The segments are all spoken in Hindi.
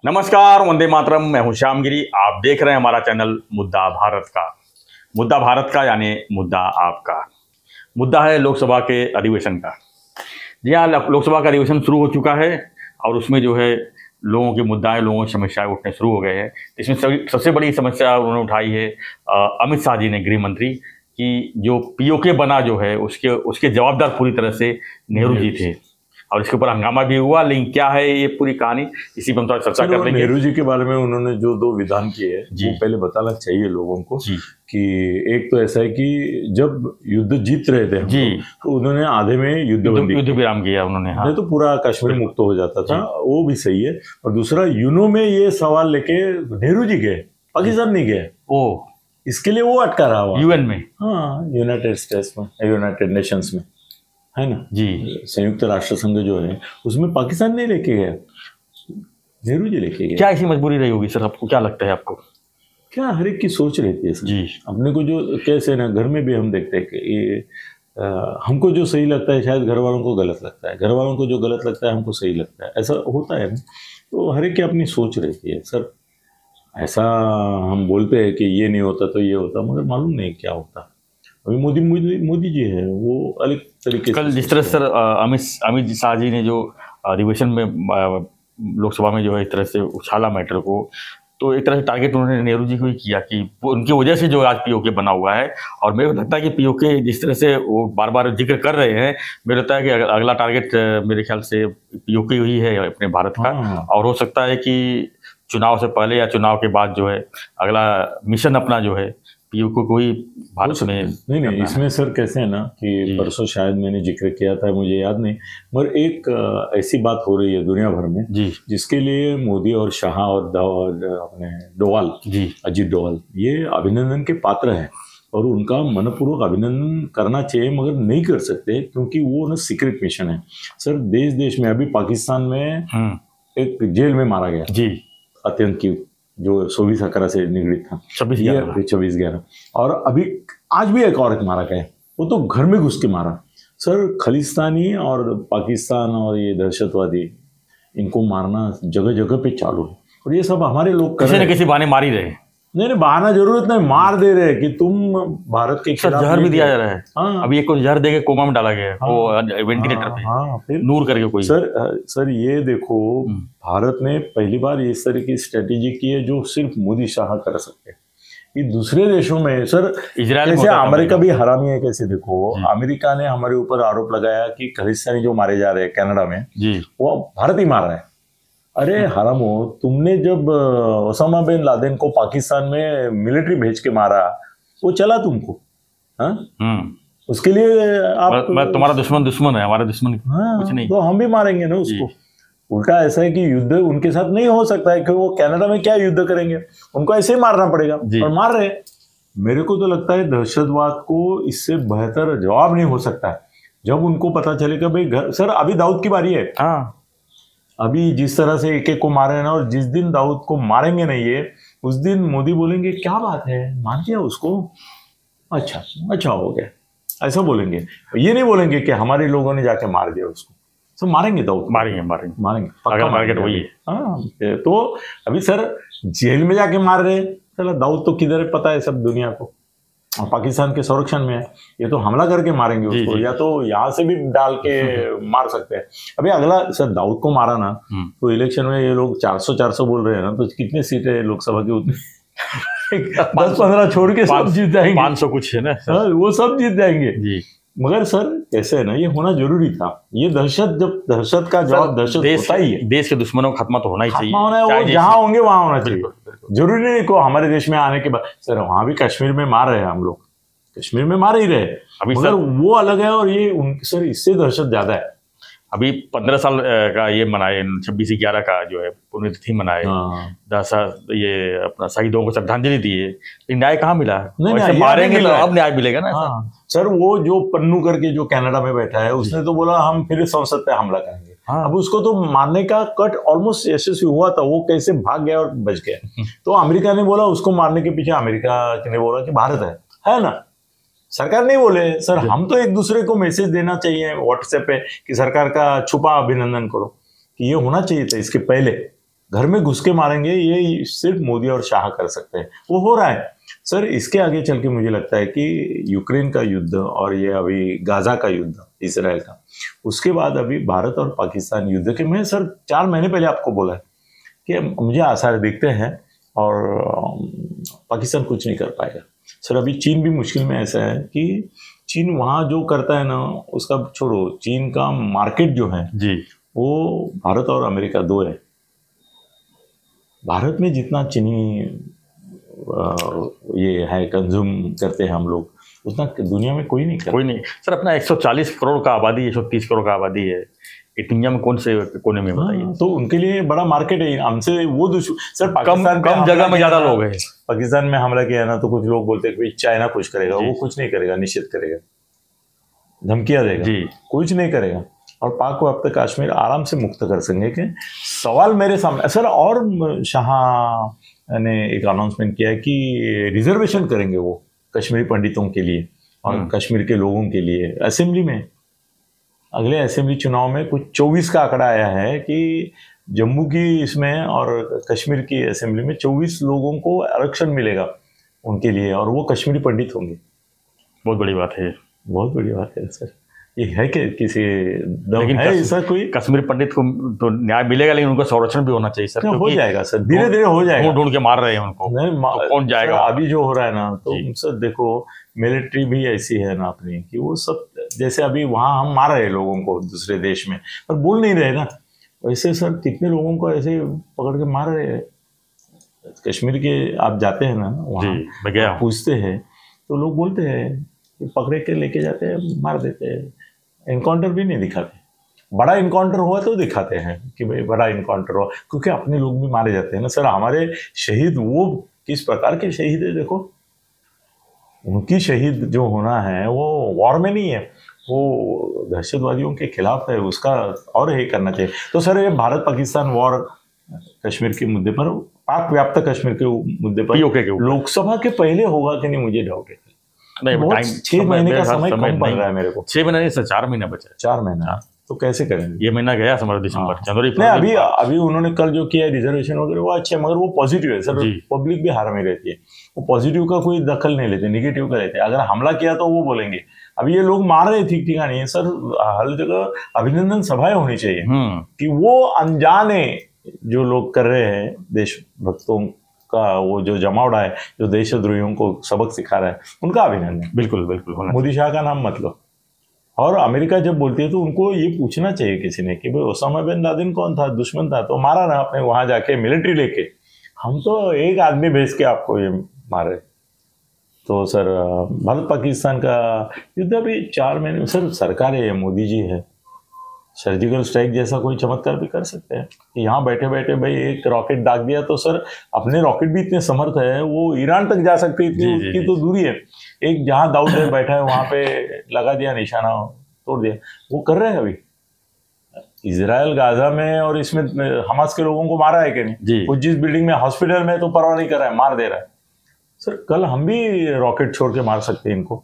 नमस्कार, वंदे मातरम। मैं हूं श्यामगिरी। आप देख रहे हैं हमारा चैनल मुद्दा भारत का। मुद्दा भारत का यानी मुद्दा आपका। मुद्दा है लोकसभा के अधिवेशन का। जी हाँ, लोकसभा का अधिवेशन शुरू हो चुका है और उसमें जो है लोगों के मुद्दाएं, लोगों की समस्याएं उठने शुरू हो गए हैं। इसमें सबसे बड़ी समस्या उन्होंने उठाई है अमित शाह जी ने, गृह मंत्री, कि जो पीओके बना जो है उसके जवाबदार पूरी तरह से नेहरू जी थे और इसके ऊपर हंगामा भी हुआ। लेकिन क्या है ये पूरी कहानी, इसी पर हम थोड़ा चर्चा कर लेंगे। नेहरू जी के बारे में उन्होंने जो दो विधान किए हैं वो पहले बताना चाहिए लोगों को कि एक तो ऐसा है कि जब युद्ध जीत रहे थे हम तो उन्होंने आधे में युद्ध विराम किया उन्होंने। हाँ, तो पूरा कश्मीर मुक्त हो जाता था, वो भी सही है। और दूसरा, यूनो में ये सवाल लेके नेहरू जी गए, पाकिस्तान नहीं गए। ओ, इसके लिए वो अटका रहा हुआ यूएन में। हाँ, यूनाइटेड स्टेट्स में, यूनाइटेड नेशंस में, है ना जी, संयुक्त राष्ट्र संघ जो है उसमें पाकिस्तान नहीं लेके गया, नेहरू जी लेके गए। क्या ऐसी मजबूरी रही होगी सर? आपको क्या लगता है? आपको क्या, हर एक की सोच रहती है सर जी। अपने को जो कैसे ना, घर में भी हम देखते हैं कि ये हमको जो सही लगता है शायद घर वालों को गलत लगता है, घर वालों को जो गलत लगता है हमको सही लगता है, ऐसा होता है ना। तो हर एक की अपनी सोच रहती है सर। ऐसा हम बोलते हैं कि ये नहीं होता तो ये होता, मगर मालूम नहीं क्या होता। अभी मोदी जी है, वो अलग तरीके कल जिस तरह सर अमित शाह जी ने जो अधिवेशन में लोकसभा में जो है इस तरह से उछाला मैटर को, तो एक तरह से टारगेट उन्होंने नेहरू जी को ही किया कि उनकी वजह से जो आज पीओके बना हुआ है। और मेरे को लगता है कि पीओके जिस तरह से वो बार बार जिक्र कर रहे हैं, मुझे लगता है कि अगला टारगेट मेरे ख्याल से पीओके ही है अपने भारत का। और हो सकता है कि चुनाव से पहले या चुनाव के बाद जो है अगला मिशन अपना जो है पीओके को ही भारत में नहीं इसमें सर कैसे है ना कि परसों शायद मैंने जिक्र किया था, मुझे याद नहीं, मगर एक ऐसी बात हो रही है दुनिया भर में जिसके लिए मोदी और शाह और अपने डोवाल, अजीत डोवाल, ये अभिनंदन के पात्र हैं और उनका मनपूर्वक अभिनंदन करना चाहिए, मगर नहीं कर सकते क्योंकि वो ना सीक्रेट मिशन है सर। देश देश में, अभी पाकिस्तान में एक जेल में मारा गया आतंकी जो 24/11 से निगड़ित था, 26/11, और अभी आज भी एक औरत मारा गया, वो तो घर में घुस के मारा सर। खालिस्तानी और पाकिस्तान और ये दहशतवादी, इनको मारना जगह जगह पे चालू है और ये सब हमारे लोग किसी न किसी बहाने मार ही रहे। नहीं बहाना जरूरत नहीं, मार दे रहे कि तुम भारत के खिलाफ। जहर भी दिया जा रहा है। हाँ, अभी एक को जहर देके कोमा में डाला गया है, वो वेंटिलेटर पे, फिर नूर करके कोई। सर ये देखो, भारत ने पहली बार इस तरह की स्ट्रेटेजी की है जो सिर्फ मोदी शाह कर सकते हैं। ये दूसरे देशों में सर, इजराइल कैसे, अमेरिका भी हरामी है। कैसे देखो, अमेरिका ने हमारे ऊपर आरोप लगाया कि खालिस्तानी जो मारे जा रहे हैं कनाडा में, वो भारत ही मार रहा है। अरे हरामो, तुमने जब ओसामा बिन लादेन को पाकिस्तान में मिलिट्री भेज के मारा, वो चला तुमको? उसके लिए आप तुम्हारा दुश्मन है, हमारा दुश्मन कुछ नहीं, तो हम भी मारेंगे ना उसको। उल्टा ऐसा है कि युद्ध उनके साथ नहीं हो सकता है कि वो कनाडा में क्या युद्ध करेंगे, उनको ऐसे ही मारना पड़ेगा और मार रहे। मेरे को तो लगता है दहशतवाद को इससे बेहतर जवाब नहीं हो सकता है। जब उनको पता चलेगा भाई सर, अभी दाऊद की बारी है। अभी जिस तरह से एक एक को मारे हैं ना, और जिस दिन दाऊद को मारेंगे नहीं ये, उस दिन मोदी बोलेंगे क्या बात है, मान दिया उसको, अच्छा हो गया, ऐसा बोलेंगे। ये नहीं बोलेंगे कि हमारे लोगों ने जाके मार दिया उसको। तो मारेंगे दाऊद, मारेंगे पक्का मार्केट वही है। हाँ, तो अभी सर जेल में जाके मार रहे हैं। चलो, दाऊद तो किधर है पता है सब दुनिया को, पाकिस्तान के संरक्षण में है। ये तो हमला करके मारेंगे उसको, या तो यहाँ से भी डाल के मार सकते हैं। अभी अगला सर, दाऊद को मारा ना तो इलेक्शन में ये लोग 400 बोल रहे हैं ना, तो कितने सीटें है लोकसभा की? उतनी 10-15 छोड़ के सब जीत जाएंगे। 500 कुछ है ना सर, वो सब जीत जाएंगे। मगर सर कैसे है ना, ये होना जरूरी था। ये दहशत, जब दहशत का जवाब दहशत होता ही है। देश के दुश्मनों का खात्मा तो होना ही चाहिए, वो जहाँ होंगे वहां होना चाहिए। जरूरी नहीं को हमारे देश में आने के बाद सर, वहां भी कश्मीर में मार रहे हैं हम लोग, कश्मीर में मार ही रहे अभी, मगर वो अलग है और ये सर इससे दहशत ज्यादा है। अभी 15 साल का ये मनाए, 26/11 का जो है पुण्यतिथि मनाए, ये अपना शहीदों को श्रद्धांजलि दिए, न्याय कहाँ मिला? मारेंगे तो अब न्याय मिलेगा ना। सर वो जो पन्नू करके जो कनाडा में बैठा है, उसने तो बोला हम फिर संसद पे हमला करेंगे। अब उसको तो मारने का कट ऑलमोस्ट यशस्वी हुआ था, वो कैसे भाग गया और बच गया। तो अमेरिका ने बोला, उसको मारने के पीछे अमेरिका ने बोला कि भारत है ना, सरकार नहीं बोले। सर हम तो एक दूसरे को मैसेज देना चाहिए व्हाट्सएप पे कि सरकार का छुपा अभिनंदन करो, कि ये होना चाहिए था इसके पहले। घर में घुस के मारेंगे, ये सिर्फ मोदी और शाह कर सकते हैं। वो हो रहा है सर। इसके आगे चल के मुझे लगता है कि यूक्रेन का युद्ध और ये अभी गाजा का युद्ध इसराइल का, उसके बाद अभी भारत और पाकिस्तान युद्ध के, मैं सर 4 महीने पहले आपको बोला है कि मुझे आसार दिखते हैं और पाकिस्तान कुछ नहीं कर पाएगा। सर अभी चीन भी मुश्किल में ऐसा है कि चीन वहाँ जो करता है ना, उसका छोड़ो, चीन का मार्केट जो है जी, वो भारत और अमेरिका दो है। भारत में जितना चीनी ये है कंज्यूम करते हैं हम लोग, उतना दुनिया में कोई नहीं करता। कोई नहीं सर। अपना 140 करोड़ का आबादी है, 130 करोड़ का आबादी है, दुनिया में कौन से कोने में बताइए। तो उनके लिए बड़ा मार्केट है। हमसे वो सर पाकिस्तान कम जगह में ज्यादा लोग हैं। पाकिस्तान में हमला किया ना, तो कुछ लोग बोलते हैं कि चाइना कुछ करेगा, वो कुछ नहीं करेगा, निश्चित करेगा, धमकियां देगा जी, कुछ नहीं करेगा। और पाक को अब तक कश्मीर आराम से मुक्त कर सकेंगे। कि सवाल मेरे सामने सर, और शाह ने एक अनाउंसमेंट किया है कि रिजर्वेशन करेंगे वो कश्मीरी पंडितों के लिए और कश्मीर के लोगों के लिए असेंबली में। अगले असेंबली चुनाव में कुछ 24 का आंकड़ा आया है कि जम्मू की इसमें और कश्मीर की असेंबली में 24 लोगों को आरक्षण मिलेगा उनके लिए, और वो कश्मीरी पंडित होंगे। बहुत बड़ी बात है, बहुत बड़ी बात है सर। ये है कि किसी दम है ऐसा कोई कश्मीरी पंडित को तो न्याय मिलेगा, लेकिन उनका संरक्षण भी होना चाहिए सर। हो जाएगा सर, धीरे धीरे हो जाएगा। ढूंढ के मार रहे हैं उनको, तो कौन जाएगा? अभी जो हो रहा है ना, तो सर देखो मिलिट्री भी ऐसी है ना अपनी, कि वो सब जैसे अभी वहाँ हम मार रहे हैं लोगों को दूसरे देश में, पर बोल नहीं रहे ना, वैसे सर कितने लोगों को ऐसे पकड़ के मार रहे हैं। कश्मीर के आप जाते हैं ना वहाँ, पूछते हैं तो लोग बोलते हैं पकड़े के लेके जाते हैं, मार देते हैं। इनकाउंटर भी नहीं दिखाते, बड़ा इनकाउंटर हुआ तो दिखाते हैं कि भाई बड़ा इनकाउंटर हुआ, क्योंकि अपने लोग भी मारे जाते हैं ना सर। हमारे शहीद वो किस प्रकार के शहीद है, देखो उनकी शहीद जो होना है वो वॉर में नहीं है, वो दहशतवादियों के खिलाफ है, उसका और ये करना चाहिए। तो सर ये भारत पाकिस्तान वॉर कश्मीर के मुद्दे पर, पाक व्याप्त कश्मीर के मुद्दे पर लोकसभा के पहले होगा कि नहीं, मुझे डाउट है। नहीं, 6 महीने का समय कम पड़ रहा है मेरे को। 6 महीने नहीं सर, 4 महीने बचे। 4 महीना तो कैसे करेंगे? ये महीना गया समझ, दिसंबर जनवरी। नहीं, अभी उन्होंने कल जो किया रिजर्वेशन वगैरह वो अच्छे, मगर वो पॉजिटिव है सर। पब्लिक भी हार में रहती है, वो पॉजिटिव का कोई दखल नहीं लेते, निगेटिव का लेते। अगर हमला किया तो वो बोलेंगे। अभी ये लोग मार रहे ठीक ठिकाने सर, हर जगह अभिनंदन सभाएं होनी चाहिए कि वो अनजाने जो लोग कर रहे हैं देशभक्तों का वो जो जमावड़ा है, जो देशद्रोहियों को सबक सिखा रहा है, उनका अभिनंदन। बिल्कुल बिल्कुल होना। मोदी शाह का नाम मत लो। और अमेरिका जब बोलती है तो उनको ये पूछना चाहिए किसी ने कि भाई ओसामा बिन लादेन कौन था, दुश्मन था तो मारा ना आपने वहां जाके मिलिट्री लेके, हम तो एक आदमी भेज के आपको ये मारे। तो सर भारत पाकिस्तान का युद्ध अभी 4 महीने, सर सरकार है, मोदी जी है, सर्जिकल स्ट्राइक जैसा कोई चमत्कार भी कर सकते हैं कि यहाँ बैठे बैठे भाई एक रॉकेट दाग दिया तो सर अपने रॉकेट भी इतने समर्थ है, वो ईरान तक जा सकते हैं, इतनी उसकी तो दूरी है। एक जहाँ दाऊद बैठा है वहां पे लगा दिया निशाना, तोड़ दिया। वो कर रहे हैं अभी इजराइल गाजा में, और इसमें हमास के लोगों को मारा है कि नहीं, कुछ जिस बिल्डिंग में हॉस्पिटल में तो परवाह नहीं कर रहा है, मार दे रहा है। सर कल हम भी रॉकेट छोड़ के मार सकते हैं इनको,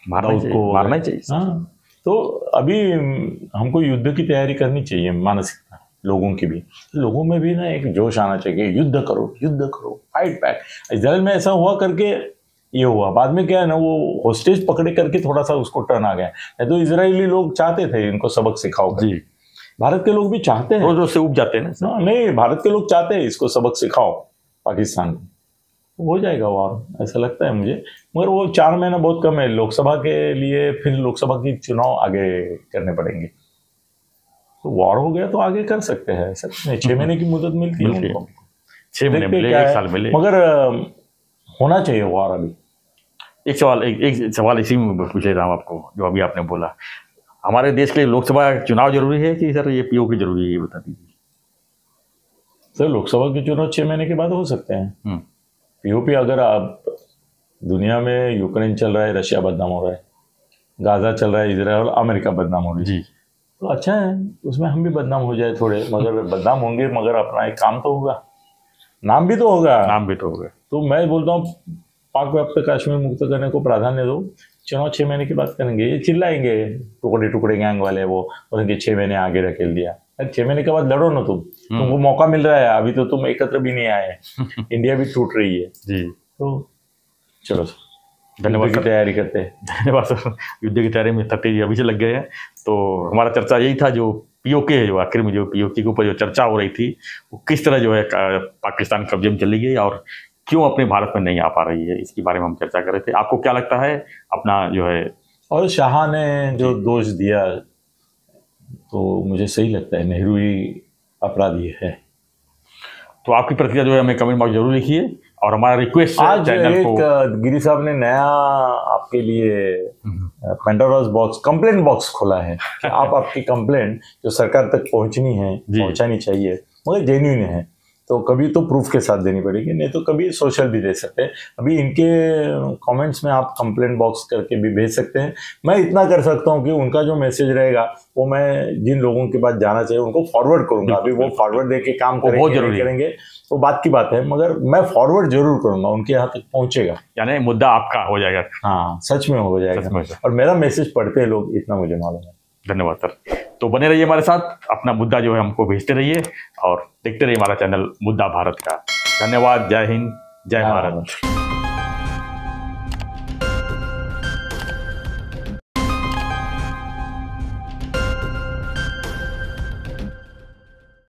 मारना चाहिए। हाँ, तो अभी हमको युद्ध की तैयारी करनी चाहिए, मानसिकता लोगों की भी, लोगों में भी ना एक जोश आना चाहिए, युद्ध करो, फाइट बैक। इजराइल में ऐसा हुआ करके ये हुआ, बाद में क्या है ना, वो होस्टेज पकड़े करके थोड़ा सा उसको टर्न आ गया। नहीं तो इजरायली लोग चाहते थे इनको सबक सिखाओ जी, भारत के लोग भी चाहते हैं, रोज से उब जाते हैं ना। नहीं, भारत के लोग चाहते हैं इसको सबक सिखाओ पाकिस्तान को, हो जाएगा वॉर, ऐसा लगता है मुझे। मगर वो 4 महीना बहुत कम है लोकसभा के लिए, फिर लोकसभा की चुनाव आगे करने पड़ेंगे। तो वॉर हो गया तो आगे कर सकते हैं, ऐसा 6 महीने की मुद्दत मिलती है उनको, 6 महीने मिले, 1 साल मिले, मगर होना चाहिए वॉर अभी। एक सवाल इसी में पूछ रहा हूँ आपको, जो अभी आपने बोला, हमारे देश के लिए लोकसभा चुनाव जरूरी है कि सर ये पीओके जरूरी है, ये बता दीजिए। सर लोकसभा के चुनाव 6 महीने के बाद हो सकते हैं। पीओपी, अगर आप दुनिया में यूक्रेन चल रहा है, रशिया बदनाम हो रहा है, गाजा चल रहा है, इजराइल, अमेरिका बदनाम हो रही है जी, तो अच्छा है उसमें हम भी बदनाम हो जाए थोड़े, मगर बदनाम होंगे, मगर अपना एक काम तो होगा, नाम भी तो होगा। तो मैं बोलता हूँ पाक व्याप्त कश्मीर मुक्त करने को प्राधान्य दो, चुनाव 6 महीने की बात करेंगे। ये चिल्लाएंगे टुकड़े गैंग वाले, वो बोलेंगे 6 महीने आगे रखेल दिया, 6 महीने के बाद लड़ो ना तुमको मौका मिल रहा है, अभी तो तुम एकत्र भी नहीं आए हैं। इंडिया भी टूट रही है जी। तो चलो धन्यवाद की तैयारी करते हैं। धन्यवाद सर। युद्ध की तैयारी में 30 जी अभी से लग गए हैं। तो हमारा चर्चा यही था, जो पीओके है, जो आखिर में जो पीओके के ऊपर जो चर्चा हो रही थी वो किस तरह जो है पाकिस्तान कब्जे में चली गई और क्यों अपने भारत में नहीं आ पा रही है, इसके बारे में हम चर्चा कर रहे थे। आपको क्या लगता है अपना जो है, और शाह ने जो दोष दिया तो मुझे सही लगता है, नेहरू ही अपराधी है। तो आपकी प्रतिक्रिया जो है हमें कमेंट बॉक्स जरूर लिखिए और हमारा रिक्वेस्ट आज चैनल एक को गिरी साहब ने नया आपके लिए पेंडोरास बॉक्स, कंप्लेंट बॉक्स खोला है। आप आपकी कंप्लेंट जो सरकार तक पहुंचनी है, पहुंचानी चाहिए, मगर जेन्युइन है तो कभी तो प्रूफ के साथ देनी पड़ेगी, नहीं तो कभी सोशल भी दे सकते हैं। अभी इनके कमेंट्स में आप कंप्लेंट बॉक्स करके भी भेज सकते हैं। मैं इतना कर सकता हूं कि उनका जो मैसेज रहेगा वो मैं जिन लोगों के पास जाना चाहिए उनको फॉरवर्ड करूंगा। अभी वो फॉरवर्ड दे के काम करेंगे वो बात की बात है, मगर मैं फॉरवर्ड जरूर करूंगा, उनके यहाँ तक पहुंचेगा, यानी मुद्दा आपका हो जाएगा। हाँ, सच में हो जाएगा। और मेरा मैसेज पढ़ते हैं लोग, इतना मुझे मालूम है। धन्यवाद सर। तो बने रहिए हमारे साथ, अपना मुद्दा जो है हमको भेजते रहिए और देखते रहिए हमारा चैनल मुद्दा भारत का। धन्यवाद। जय हिंद, जय भारत।